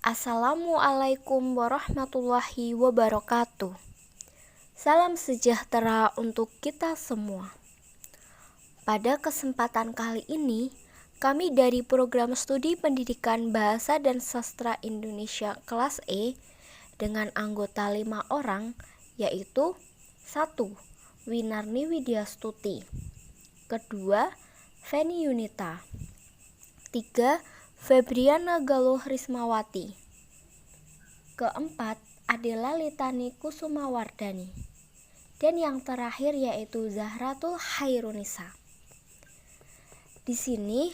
Assalamualaikum warahmatullahi wabarakatuh. Salam sejahtera untuk kita semua. Pada kesempatan kali ini, kami dari Program Studi Pendidikan Bahasa dan Sastra Indonesia kelas E dengan anggota 5 orang, yaitu 1. Winarni Widyastuti, kedua, Feni Yunita, 3. Febriana Galuh Rismawati, keempat, Adela Litani Kusumawardani, dan yang terakhir yaitu Zahratul Hairunisa. Di sini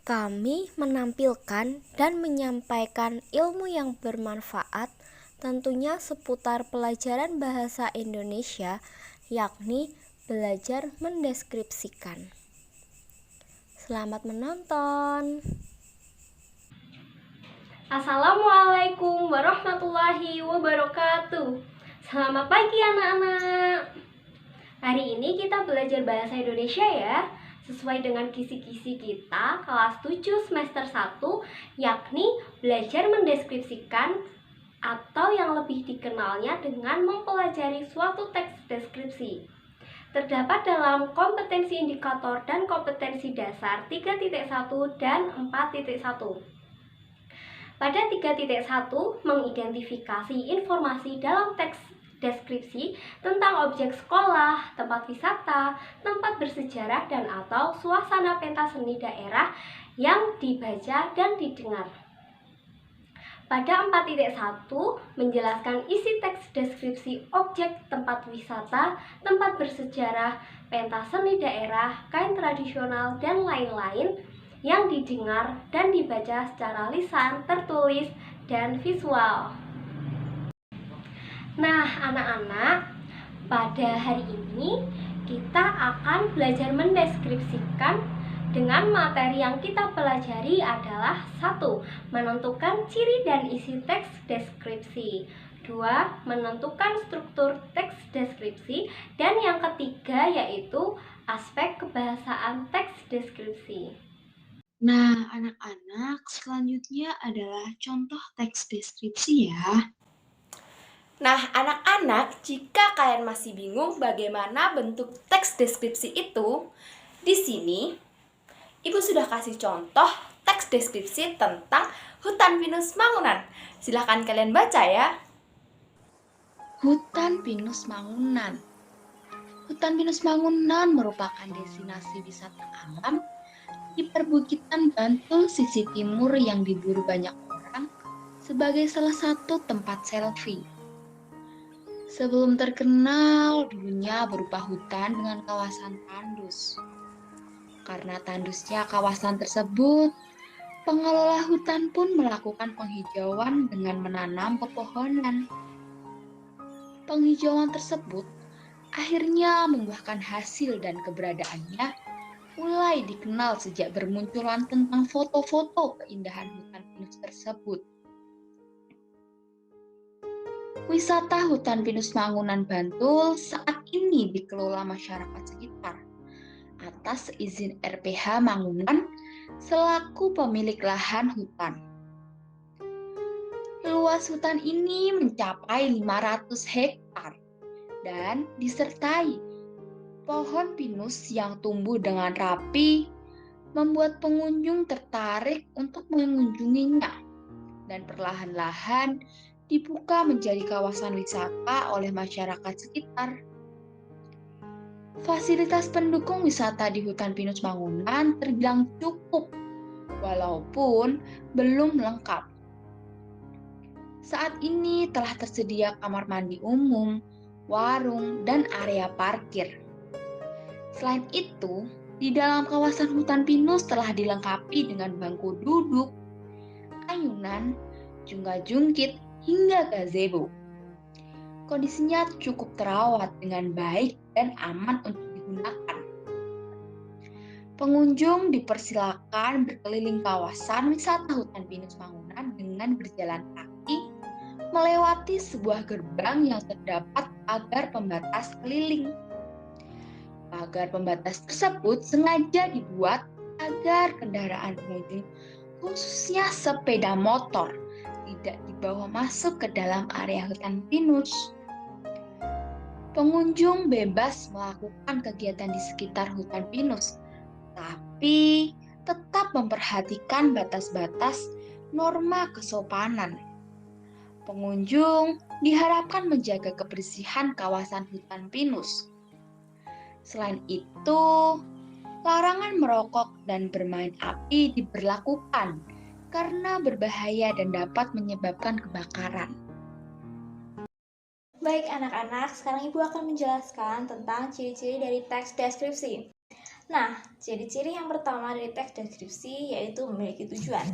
kami menampilkan dan menyampaikan ilmu yang bermanfaat tentunya seputar pelajaran bahasa Indonesia, yakni belajar mendeskripsikan. Selamat menonton. Assalamualaikum warahmatullahi wabarakatuh. Selamat pagi anak-anak. Hari ini kita belajar bahasa Indonesia ya, sesuai dengan kisi-kisi kita kelas 7 semester 1, yakni belajar mendeskripsikan atau yang lebih dikenalnya dengan mempelajari suatu teks deskripsi. Terdapat dalam kompetensi indikator dan kompetensi dasar 3.1 dan 4.1. Pada 3.1 mengidentifikasi informasi dalam teks deskripsi tentang objek sekolah, tempat wisata, tempat bersejarah dan atau suasana pentas seni daerah yang dibaca dan didengar. Pada 4.1 menjelaskan isi teks deskripsi objek tempat wisata, tempat bersejarah, pentas seni daerah, kain tradisional, dan lain-lain yang didengar dan dibaca secara lisan, tertulis, dan visual. Nah, anak-anak, pada hari ini kita akan belajar mendeskripsikan dengan materi yang kita pelajari adalah 1. Menentukan ciri dan isi teks deskripsi, 2. Menentukan struktur teks deskripsi, dan yang ketiga yaitu aspek kebahasaan teks deskripsi. Nah, anak-anak, selanjutnya adalah contoh teks deskripsi ya. Nah, anak-anak, jika kalian masih bingung bagaimana bentuk teks deskripsi itu, di sini Ibu sudah kasih contoh teks deskripsi tentang hutan pinus Mangunan. Silahkan kalian baca ya. Hutan Pinus Mangunan. Hutan Pinus Mangunan merupakan destinasi wisata alam di perbukitan Bantul sisi timur yang diburu banyak orang sebagai salah satu tempat selfie. Sebelum terkenal, dulunya berupa hutan dengan kawasan tandus. Karena tandusnya kawasan tersebut, pengelola hutan pun melakukan penghijauan dengan menanam pepohonan. Penghijauan tersebut akhirnya membuahkan hasil dan keberadaannya mulai dikenal sejak bermunculan tentang foto-foto keindahan hutan pinus tersebut. Wisata hutan pinus Mangunan Bantul saat ini dikelola masyarakat sekitar atas izin RPH Mangunan selaku pemilik lahan hutan. Luas hutan ini mencapai 500 hektar dan disertai pohon pinus yang tumbuh dengan rapi, membuat pengunjung tertarik untuk mengunjunginya, dan perlahan-lahan dibuka menjadi kawasan wisata oleh masyarakat sekitar. Fasilitas pendukung wisata di hutan pinus Mangunan terbilang cukup, walaupun belum lengkap. Saat ini telah tersedia kamar mandi umum, warung, dan area parkir. Selain itu, di dalam kawasan hutan pinus telah dilengkapi dengan bangku duduk, ayunan, jungkat-jungkit, hingga gazebo. Kondisinya cukup terawat dengan baik dan aman untuk digunakan. Pengunjung dipersilakan berkeliling kawasan wisata hutan pinus Mangunan dengan berjalan kaki melewati sebuah gerbang yang terdapat pagar pembatas keliling. Pagar pembatas tersebut sengaja dibuat agar kendaraan pengunjung, khususnya sepeda motor, tidak dibawa masuk ke dalam area hutan pinus. Pengunjung bebas melakukan kegiatan di sekitar hutan pinus, tapi tetap memperhatikan batas-batas norma kesopanan. Pengunjung diharapkan menjaga kebersihan kawasan hutan pinus. Selain itu, larangan merokok dan bermain api diberlakukan karena berbahaya dan dapat menyebabkan kebakaran. Baik anak-anak, sekarang Ibu akan menjelaskan tentang ciri-ciri dari teks deskripsi. Nah, ciri-ciri yang pertama dari teks deskripsi yaitu memiliki tujuan.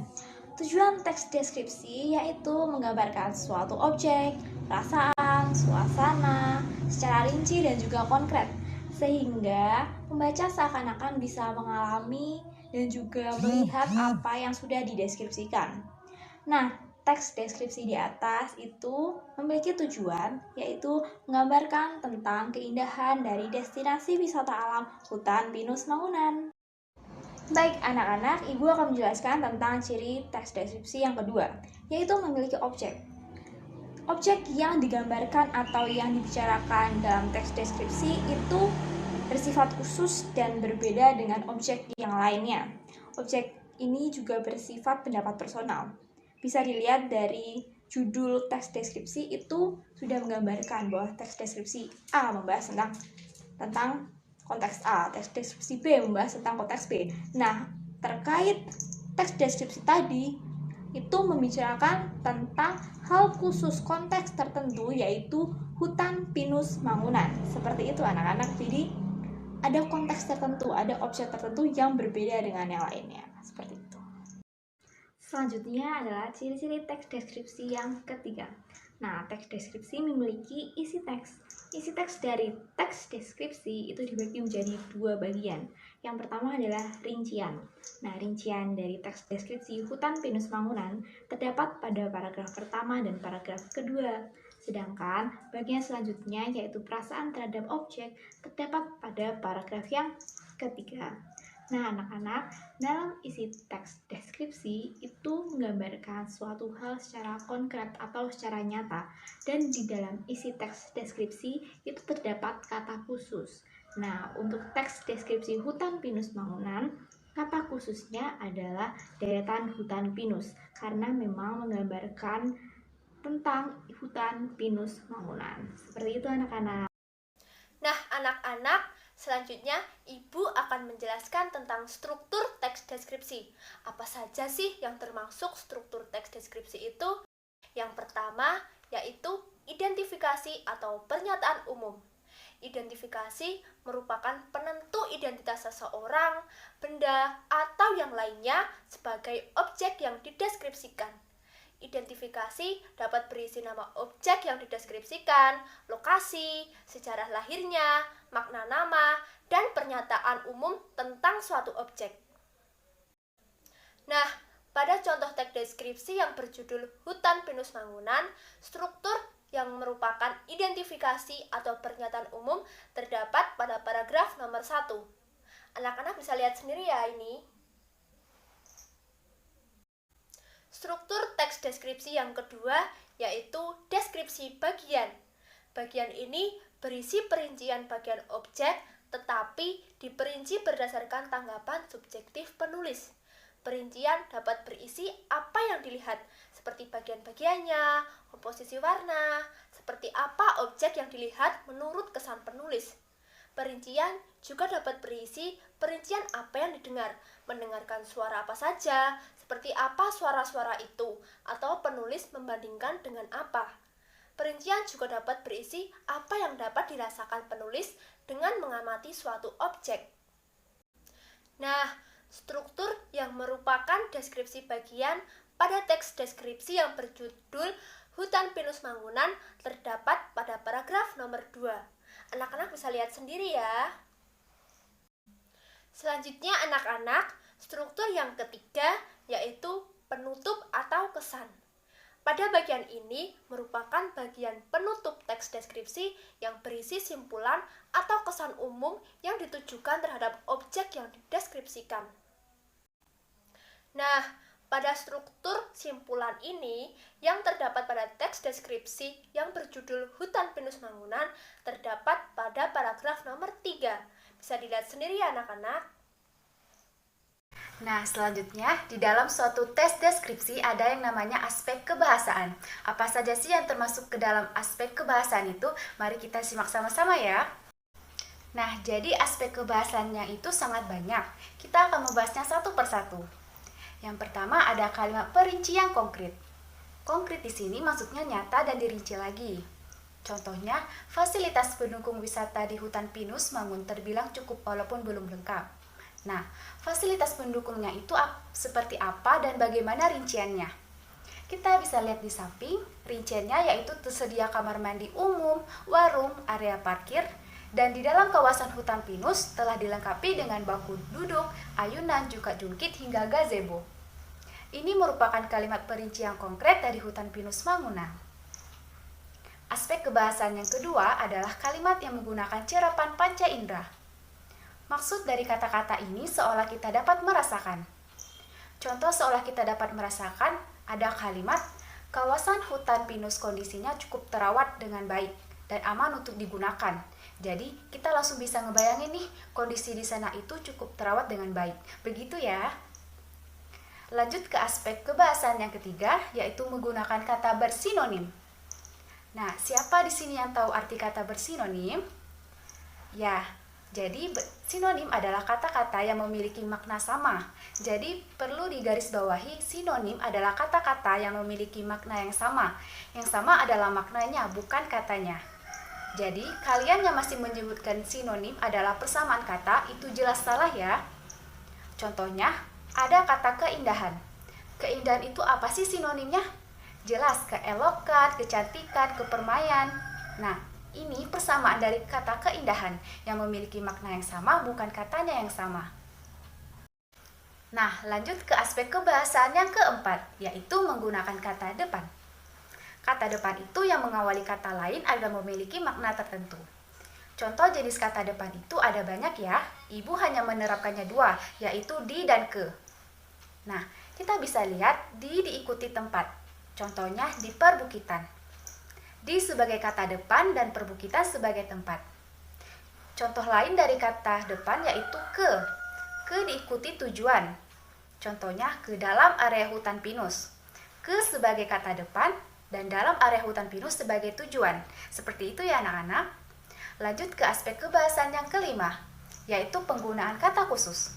Tujuan teks deskripsi yaitu menggambarkan suatu objek, perasaan, suasana, secara rinci dan juga konkret, sehingga pembaca seakan-akan bisa mengalami dan juga melihat apa yang sudah dideskripsikan. Nah, teks deskripsi di atas itu memiliki tujuan, yaitu menggambarkan tentang keindahan dari destinasi wisata alam hutan pinus Mangunan. Baik anak-anak, Ibu akan menjelaskan tentang ciri teks deskripsi yang kedua, yaitu memiliki objek. Objek yang digambarkan atau yang dibicarakan dalam teks deskripsi itu bersifat khusus dan berbeda dengan objek yang lainnya. Objek ini juga bersifat pendapat personal. Bisa dilihat dari judul teks deskripsi itu sudah menggambarkan bahwa teks deskripsi A membahas tentang konteks A, teks deskripsi B membahas tentang konteks B. Nah, terkait teks deskripsi tadi itu membicarakan tentang hal khusus konteks tertentu yaitu hutan pinus Mangunan. Seperti itu anak-anak. Jadi ada konteks tertentu, ada objek tertentu yang berbeda dengan yang lainnya. Seperti itu. Selanjutnya adalah ciri-ciri teks deskripsi yang ketiga. Nah, teks deskripsi memiliki isi teks. Isi teks dari teks deskripsi itu dibagi menjadi dua bagian. Yang pertama adalah rincian. Nah, rincian dari teks deskripsi hutan pinus Mangunan terdapat pada paragraf pertama dan paragraf kedua. Sedangkan bagian selanjutnya yaitu perasaan terhadap objek terdapat pada paragraf yang ketiga. Nah, anak-anak, dalam isi teks deskripsi itu menggambarkan suatu hal secara konkret atau secara nyata, dan di dalam isi teks deskripsi itu terdapat kata khusus. Nah, untuk teks deskripsi hutan pinus Mangunan, kata khususnya adalah deretan hutan pinus, karena memang menggambarkan tentang hutan pinus Mangunan. Seperti itu anak-anak. Nah, anak-anak, selanjutnya Ibu akan menjelaskan tentang struktur teks deskripsi. Apa saja sih yang termasuk struktur teks deskripsi itu? Yang pertama yaitu identifikasi atau pernyataan umum. Identifikasi merupakan penentu identitas seseorang, benda, atau yang lainnya sebagai objek yang dideskripsikan. Identifikasi dapat berisi nama objek yang dideskripsikan, lokasi, sejarah lahirnya, makna nama, dan pernyataan umum tentang suatu objek. Nah, pada contoh teks deskripsi yang berjudul Hutan Pinus Mangunan, struktur yang merupakan identifikasi atau pernyataan umum terdapat pada paragraf nomor 1. Anak-anak bisa lihat sendiri ya ini. Struktur teks deskripsi yang kedua yaitu deskripsi bagian. Bagian ini berisi perincian bagian objek tetapi diperinci berdasarkan tanggapan subjektif penulis. Perincian dapat berisi apa yang dilihat, seperti bagian-bagiannya, komposisi warna, seperti apa objek yang dilihat menurut kesan penulis. Perincian juga dapat berisi perincian apa yang didengar, mendengarkan suara apa saja, seperti apa suara-suara itu, atau penulis membandingkan dengan apa. Perincian juga dapat berisi apa yang dapat dirasakan penulis dengan mengamati suatu objek. Nah, struktur yang merupakan deskripsi bagian pada teks deskripsi yang berjudul Hutan Pinus Mangunan terdapat pada paragraf nomor 2. Anak-anak bisa lihat sendiri ya. Selanjutnya anak-anak, struktur yang ketiga yaitu penutup atau kesan. Pada bagian ini merupakan bagian penutup teks deskripsi yang berisi simpulan atau kesan umum yang ditujukan terhadap objek yang dideskripsikan. Nah, Pada struktur simpulan ini yang terdapat pada teks deskripsi yang berjudul Hutan Pinus Mangunan terdapat pada paragraf nomor 3. Bisa dilihat sendiri ya anak-anak. Nah, selanjutnya di dalam suatu tes deskripsi ada yang namanya aspek kebahasaan. Apa saja sih yang termasuk ke dalam aspek kebahasaan itu? Mari kita simak sama-sama ya. Nah, jadi aspek kebahasaannya itu sangat banyak. Kita akan membahasnya satu persatu. Yang pertama ada kalimat perincian konkret. Konkret di sini maksudnya nyata dan dirinci lagi. Contohnya, fasilitas pendukung wisata di hutan pinus Mangun terbilang cukup walaupun belum lengkap. Nah, fasilitas pendukungnya itu seperti apa dan bagaimana rinciannya? Kita bisa lihat di samping, rinciannya yaitu tersedia kamar mandi umum, warung, area parkir, dan di dalam kawasan hutan pinus telah dilengkapi dengan bangku duduk, ayunan, juga jungkit hingga gazebo. Ini merupakan kalimat perincian konkret dari hutan pinus Mangunan. Aspek kebahasaan yang kedua adalah kalimat yang menggunakan cerapan panca indera. Maksud dari kata-kata ini seolah kita dapat merasakan. Contoh seolah kita dapat merasakan ada kalimat, kawasan hutan pinus kondisinya cukup terawat dengan baik dan aman untuk digunakan. Jadi, kita langsung bisa ngebayangin nih, kondisi di sana itu cukup terawat dengan baik. Begitu ya. Lanjut ke aspek kebahasaan yang ketiga, yaitu menggunakan kata bersinonim. Nah, siapa di sini yang tahu arti kata bersinonim? Ya, jadi sinonim adalah kata-kata yang memiliki makna sama. Jadi, perlu digarisbawahi, sinonim adalah kata-kata yang memiliki makna yang sama. Yang sama adalah maknanya, bukan katanya. Jadi, kalian yang masih menyebutkan sinonim adalah persamaan kata, itu jelas salah ya. Contohnya, ada kata keindahan. Keindahan itu apa sih sinonimnya? Jelas, keelokan, kecantikan, kepermaian. Nah, ini persamaan dari kata keindahan yang memiliki makna yang sama, bukan katanya yang sama. Nah, lanjut ke aspek kebahasaan yang keempat, yaitu menggunakan kata depan. Kata depan itu yang mengawali kata lain agar memiliki makna tertentu. Contoh jenis kata depan itu ada banyak ya. Ibu hanya menerapkannya dua, yaitu di dan ke. Nah, kita bisa lihat di diikuti tempat. Contohnya di perbukitan. Di sebagai kata depan dan perbukitan sebagai tempat. Contoh lain dari kata depan yaitu ke. Ke diikuti tujuan. Contohnya ke dalam area hutan pinus. Ke sebagai kata depan dan dalam area hutan pinus sebagai tujuan. Seperti itu ya anak-anak. Lanjut ke aspek kebahasaan yang kelima, yaitu penggunaan kata khusus.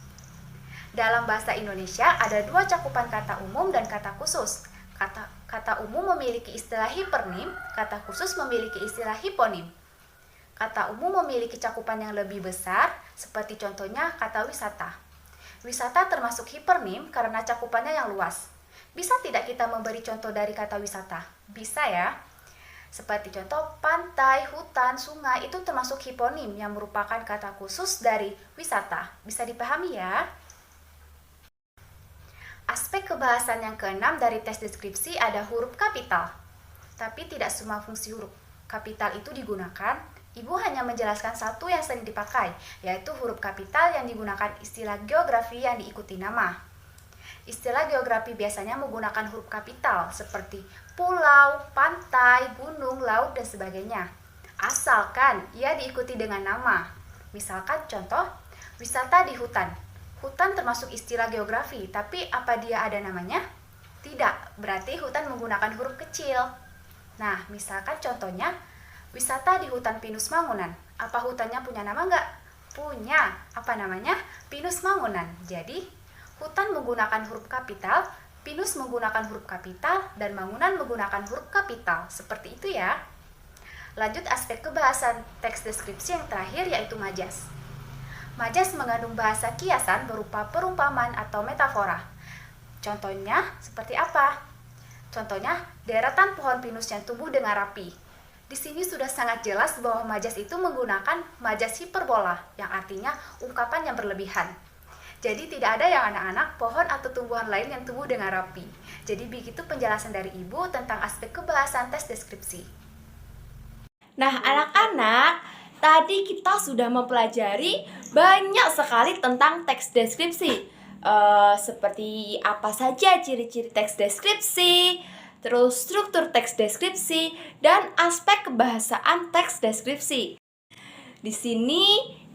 Dalam bahasa Indonesia ada dua cakupan kata umum dan kata khusus. Kata umum memiliki istilah hipernim, kata khusus memiliki istilah hiponim. Kata umum memiliki cakupan yang lebih besar, seperti contohnya kata wisata. Wisata termasuk hipernim karena cakupannya yang luas. Bisa tidak kita memberi contoh dari kata wisata? Bisa ya. Seperti contoh pantai, hutan, sungai itu termasuk hiponim yang merupakan kata khusus dari wisata. Bisa dipahami ya? Aspek kebahasan yang keenam dari tes deskripsi ada huruf kapital. Tapi tidak semua fungsi huruf kapital itu digunakan. Ibu hanya menjelaskan satu yang sering dipakai, yaitu huruf kapital yang digunakan istilah geografi yang diikuti nama. Istilah geografi biasanya menggunakan huruf kapital seperti pulau, pantai, gunung, laut, dan sebagainya. Asalkan ia diikuti dengan nama. Misalkan contoh, wisata di hutan. Hutan termasuk istilah geografi, tapi apa dia ada namanya? Tidak, berarti hutan menggunakan huruf kecil. Nah, misalkan contohnya, wisata di hutan pinus Mangunan. Apa hutannya punya nama enggak? Punya. Apa namanya? Pinus Mangunan. Jadi, hutan menggunakan huruf kapital, pinus menggunakan huruf kapital, dan Mangunan menggunakan huruf kapital. Seperti itu ya. Lanjut aspek kebahasan teks deskripsi yang terakhir yaitu majas. Majas mengandung bahasa kiasan berupa perumpamaan atau metafora. Contohnya seperti apa? Contohnya deretan pohon pinus yang tumbuh dengan rapi. Di sini sudah sangat jelas bahwa majas itu menggunakan majas hiperbola, yang artinya ungkapan yang berlebihan. Jadi tidak ada yang anak-anak, pohon atau tumbuhan lain yang tumbuh dengan rapi. Jadi begitu penjelasan dari Ibu tentang aspek kebahasan tes deskripsi. Nah, anak-anak, tadi kita sudah mempelajari banyak sekali tentang teks deskripsi. seperti apa saja ciri-ciri teks deskripsi, terus struktur teks deskripsi, dan aspek kebahasaan teks deskripsi. Di sini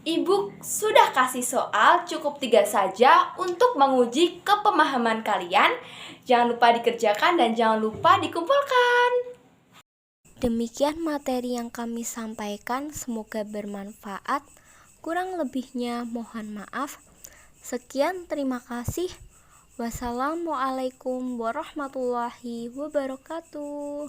Ibu sudah kasih soal cukup 3 saja untuk menguji kepemahaman kalian. Jangan lupa dikerjakan dan jangan lupa dikumpulkan. Demikian materi yang kami sampaikan, semoga bermanfaat. Kurang lebihnya mohon maaf. Sekian, terima kasih. Wassalamualaikum warahmatullahi wabarakatuh.